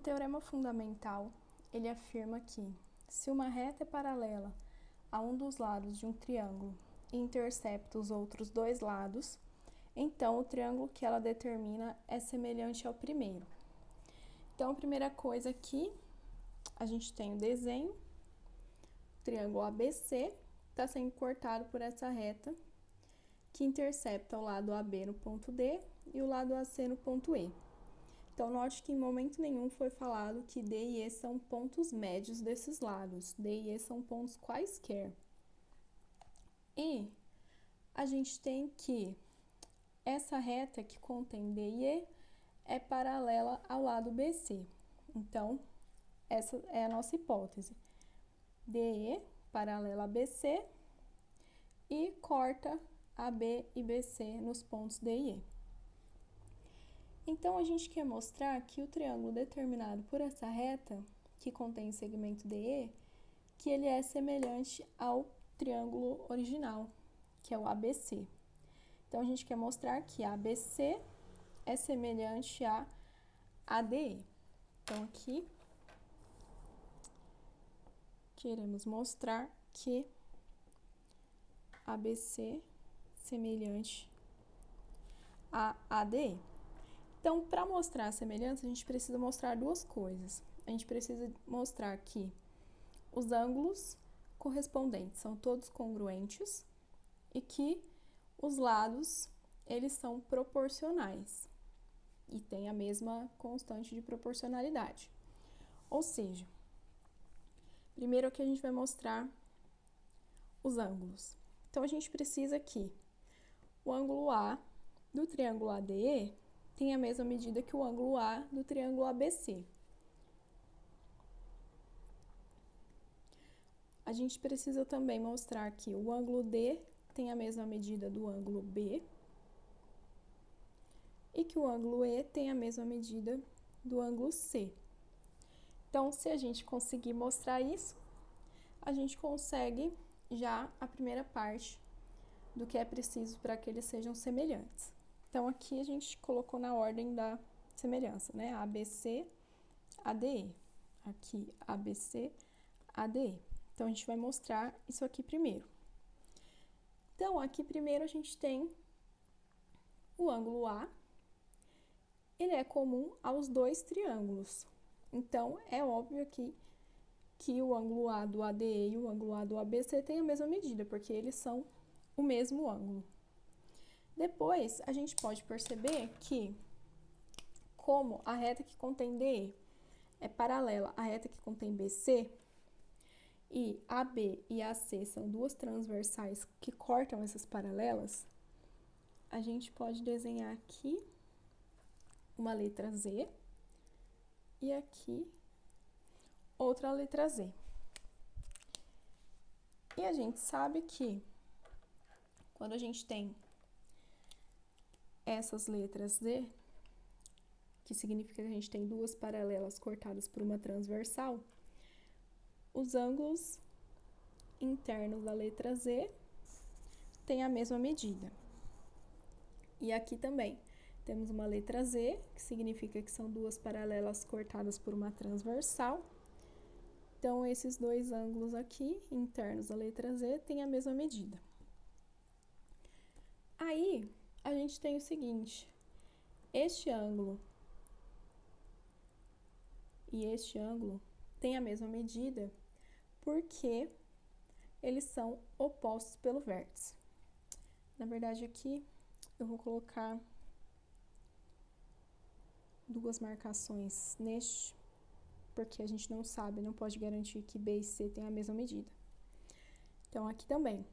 teorema fundamental, ele afirma que, se uma reta é paralela a um dos lados de um triângulo e intercepta os outros dois lados, então o triângulo que ela determina é semelhante ao primeiro. Então, a primeira coisa aqui, a gente tem o desenho, o triângulo ABC está sendo cortado por essa reta que intercepta o lado AB no ponto D e o lado AC no ponto E. Então, note que em momento nenhum foi falado que D e E são pontos médios desses lados. D e E são pontos quaisquer. E a gente tem que essa reta que contém D e E é paralela ao lado BC. Então, essa é a nossa hipótese. DE paralela a BC e corta AB e BC nos pontos D e E. Então, a gente quer mostrar que o triângulo determinado por essa reta, que contém o segmento DE, que ele é semelhante ao triângulo original, que é o ABC. Então, a gente quer mostrar que a ABC é semelhante a ADE. Então, aqui, queremos mostrar que ABC é semelhante a ADE. Então, para mostrar a semelhança, a gente precisa mostrar duas coisas. A gente precisa mostrar que os ângulos correspondentes são todos congruentes e que os lados, eles são proporcionais e têm a mesma constante de proporcionalidade. Ou seja, primeiro aqui a gente vai mostrar os ângulos. Então, a gente precisa que o ângulo A do triângulo ADE tem a mesma medida que o ângulo A do triângulo ABC. A gente precisa também mostrar que o ângulo D tem a mesma medida do ângulo B e que o ângulo E tem a mesma medida do ângulo C. Então, se a gente conseguir mostrar isso, a gente consegue já a primeira parte do que é preciso para que eles sejam semelhantes. Então, aqui a gente colocou na ordem da semelhança, né? ABC, ADE. Aqui, ABC, ADE. Então, a gente vai mostrar isso aqui primeiro. Então, aqui primeiro a gente tem o ângulo A. Ele é comum aos dois triângulos. Então, é óbvio aqui que o ângulo A do ADE e o ângulo A do ABC têm a mesma medida, porque eles são o mesmo ângulo. Depois, a gente pode perceber que, como a reta que contém DE é paralela à reta que contém BC, e AB e AC são duas transversais que cortam essas paralelas, a gente pode desenhar aqui uma letra Z e aqui outra letra Z. E a gente sabe que quando a gente tem essas letras Z, que significa que a gente tem duas paralelas cortadas por uma transversal, os ângulos internos da letra Z têm a mesma medida. E aqui também temos uma letra Z, que significa que são duas paralelas cortadas por uma transversal. Então, esses dois ângulos aqui, internos da letra Z, têm a mesma medida. Aí, a gente tem o seguinte, este ângulo e este ângulo têm a mesma medida porque eles são opostos pelo vértice. Na verdade, aqui eu vou colocar duas marcações neste, porque a gente não sabe, não pode garantir que B e C têm a mesma medida. Então, aqui também,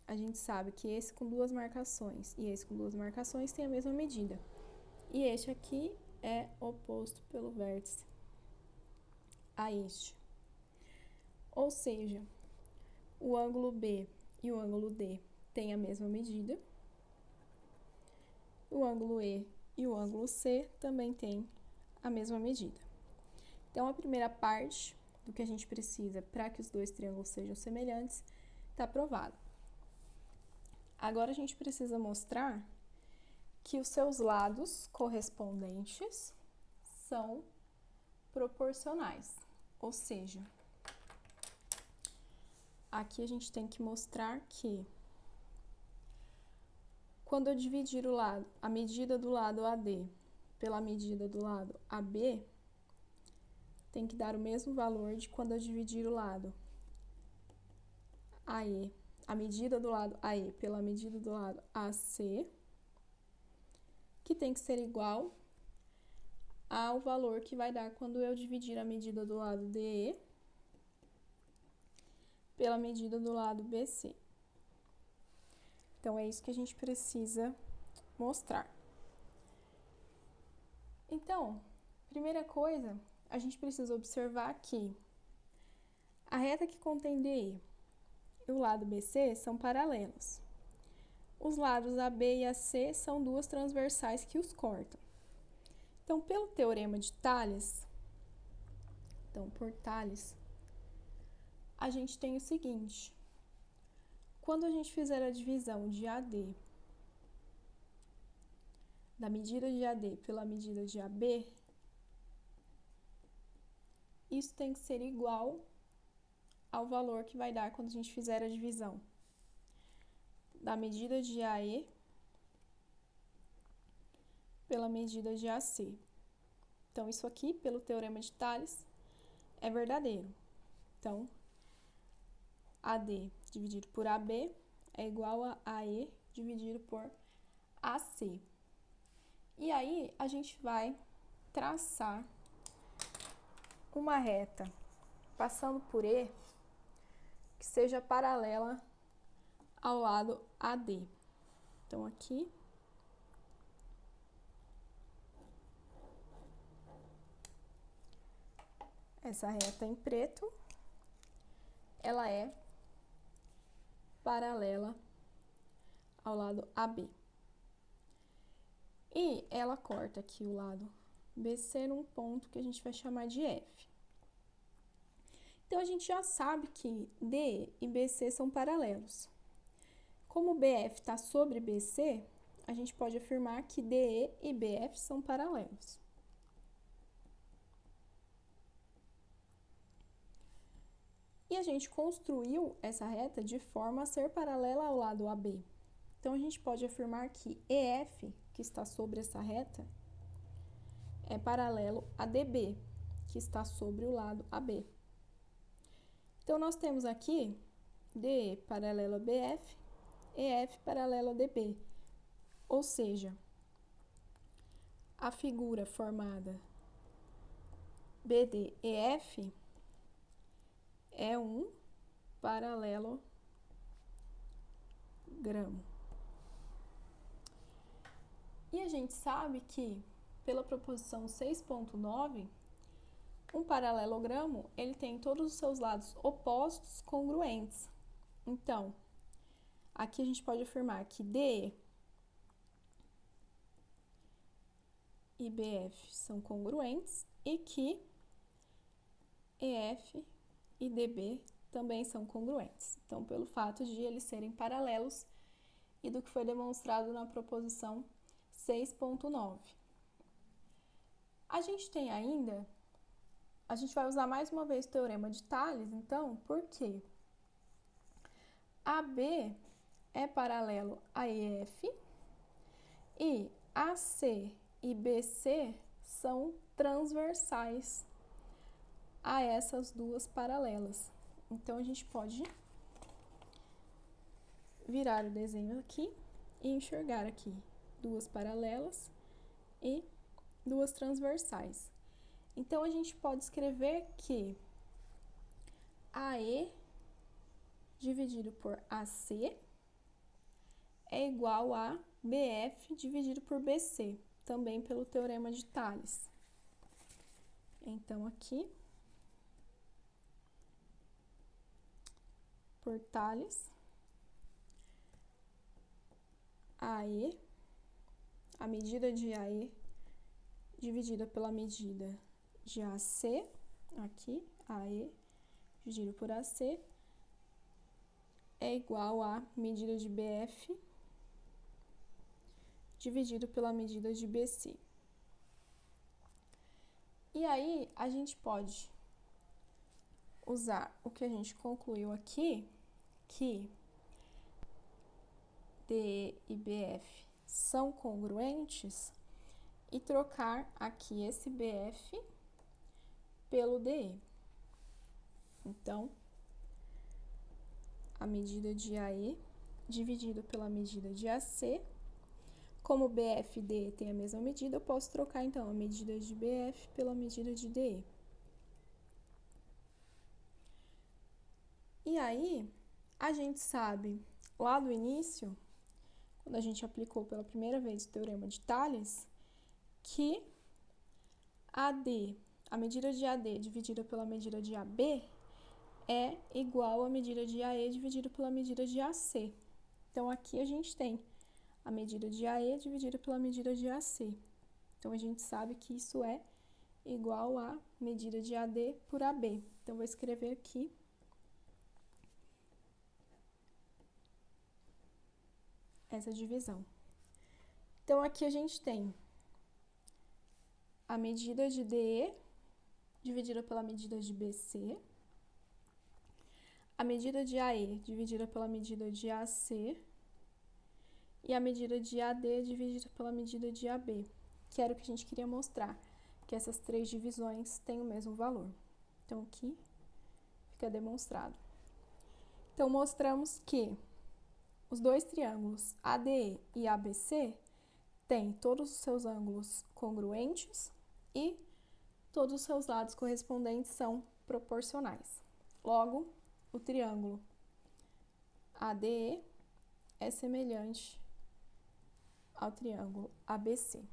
a gente sabe que esse com duas marcações e esse com duas marcações tem a mesma medida. E este aqui é oposto pelo vértice a este. Ou seja, o ângulo B e o ângulo D têm a mesma medida. O ângulo E e o ângulo C também têm a mesma medida. Então, a primeira parte do que a gente precisa para que os dois triângulos sejam semelhantes está provado. Agora, a gente precisa mostrar que os seus lados correspondentes são proporcionais, ou seja, aqui a gente tem que mostrar que quando eu dividir a medida do lado AD pela medida do lado AB, tem que dar o mesmo valor de quando eu dividir o lado AE, a medida do lado AE pela medida do lado AC, que tem que ser igual ao valor que vai dar quando eu dividir a medida do lado DE pela medida do lado BC. Então, é isso que a gente precisa mostrar. Então, primeira coisa, a gente precisa observar que a reta que contém DE e o lado BC são paralelos. Os lados AB e AC são duas transversais que os cortam. Então, pelo teorema de Tales, por Tales, a gente tem o seguinte: quando a gente fizer a divisão de AD, da medida de AD pela medida de AB, isso tem que ser igual ao valor que vai dar quando a gente fizer a divisão da medida de AE pela medida de AC. Então, isso aqui, pelo teorema de Tales, é verdadeiro. Então, AD dividido por AB é igual a AE dividido por AC. E aí, a gente vai traçar uma reta passando por E que seja paralela ao lado AD. Então, aqui, essa reta em preto, ela é paralela ao lado AB. E ela corta aqui o lado BC num ponto que a gente vai chamar de F. Então, a gente já sabe que DE e BC são paralelos. Como BF está sobre BC, a gente pode afirmar que DE e BF são paralelos. E a gente construiu essa reta de forma a ser paralela ao lado AB. Então, a gente pode afirmar que EF, que está sobre essa reta, é paralelo a DB, que está sobre o lado AB. Então, nós temos aqui DE paralelo a BF, EF paralelo a DB. Ou seja, a figura formada BDEF é um paralelogramo. E a gente sabe que, pela proposição 6.9, um paralelogramo, ele tem todos os seus lados opostos congruentes. Então, aqui a gente pode afirmar que DE e BF são congruentes e que EF e DB também são congruentes. Então, pelo fato de eles serem paralelos e do que foi demonstrado na proposição 6.9. A gente tem ainda, a gente vai usar mais uma vez o teorema de Tales, então, porque AB é paralelo a EF e AC e BC são transversais a essas duas paralelas. Então, a gente pode virar o desenho aqui e enxergar aqui duas paralelas e duas transversais. Então, a gente pode escrever que AE dividido por AC é igual a BF dividido por BC, também pelo teorema de Tales. Então, aqui, por Tales, AE, a medida de AE dividida pela medida de AC, aqui, AE dividido por AC, é igual a medida de BF dividido pela medida de BC. E aí, a gente pode usar o que a gente concluiu aqui, que DE e BF são congruentes, e trocar aqui esse BF pelo DE. Então, a medida de AE dividido pela medida de AC, como BF e DE têm a mesma medida, eu posso trocar, então, a medida de BF pela medida de DE. E aí, a gente sabe, lá do início, quando a gente aplicou pela primeira vez o teorema de Thales, que AD, a medida de AD dividida pela medida de AB é igual à medida de AE dividida pela medida de AC. Então, aqui a gente tem a medida de AE dividida pela medida de AC. Então, a gente sabe que isso é igual à medida de AD por AB. Então, vou escrever aqui essa divisão. Então, aqui a gente tem a medida de DE dividida pela medida de BC, a medida de AE dividida pela medida de AC e a medida de AD dividida pela medida de AB, que era o que a gente queria mostrar, que essas três divisões têm o mesmo valor. Então, aqui fica demonstrado. Então, mostramos que os dois triângulos ADE e ABC têm todos os seus ângulos congruentes e todos os seus lados correspondentes são proporcionais. Logo, o triângulo ADE é semelhante ao triângulo ABC.